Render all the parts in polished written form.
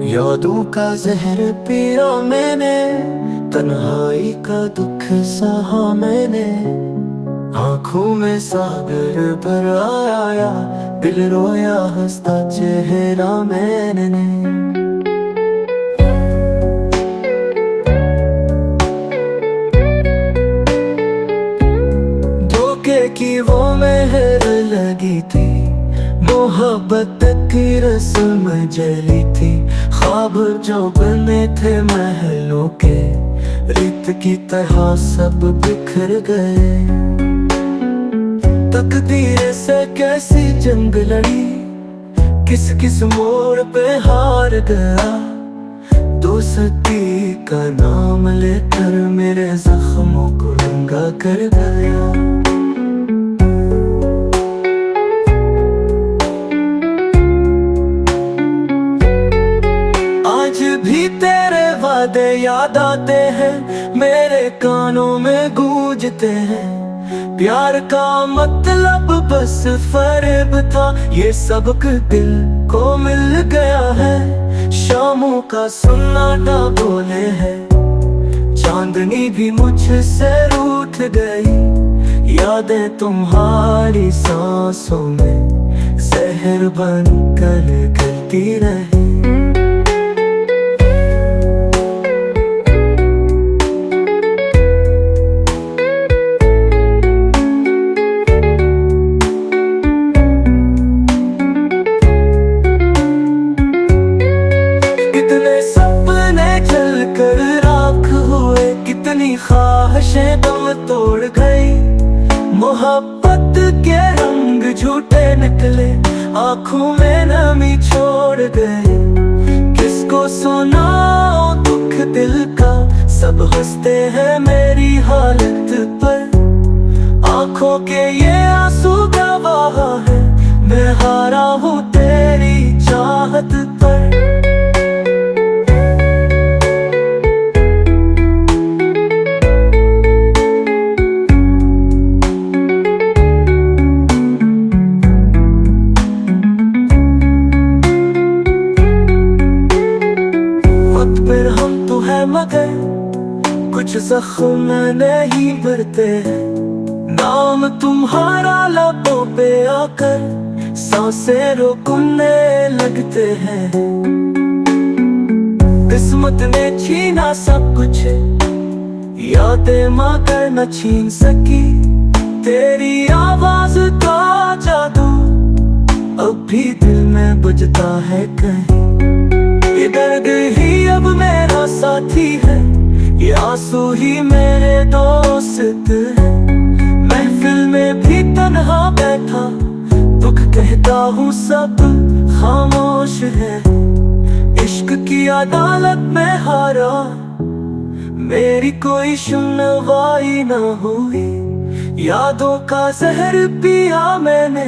यादों का जहर पिया मैंने, तन्हाई का दुख सहा मैंने। आंखों में सागर भर आया, दिल रोया हंसता चेहरा मैंने। धोखे की वो मेहर लगी थी, मोहब्बत की रस्म जली थी। ख्वाब जो बने थे महलों के, रेत की तरह सब बिखर गए। तकदीर से कैसी जंग लड़ी, किस किस मोड़ पे हार गया। दोस्ती का नाम लेकर मेरे जख्मों को रंगा कर गया। भी तेरे वादे याद आते हैं, मेरे कानों में गूंजते हैं। प्यार का मतलब बस फरेब था, ये सबक दिल को मिल गया है। शामों का सन्नाटा बोले है, चांदनी भी मुझसे रूठ गई। यादें तुम्हारी सांसों में जहर बन कर गलती रही। कितनी ख्वाहिशें दम तोड़ गई, मोहब्बत के रंग झूठे निकले, आंखों में नमी छोड़ गए। किसको सुनाओ दुख दिल का, सब हंसते हैं मेरी हालत पर। आंखों के ये आंसू गवाह है, मैं हारा हूँ तेरी चाहत पर। मगर कुछ जख्म नहीं भरते, नाम तुम्हारा लबों पे आकर सांसें रोकने लगते हैं। किस्मत ने छीना सब कुछ, यादें मगर न छीन सकी। तेरी आवाज का जादू अब भी दिल में बजता है कहीं। ये दर्द ही अब मेरा साथी है, ये आंसू ही मेरे दोस्त है। महफिल में भी तन्हा बैठा, दुख कहता हूँ सब खामोश है। इश्क की अदालत में हारा, मेरी कोई सुनवाई न हुई। यादों का जहर पिया मैंने,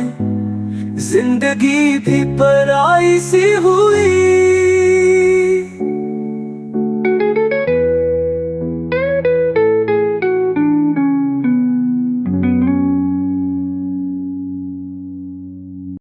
जिंदगी भी पराई सी हुई।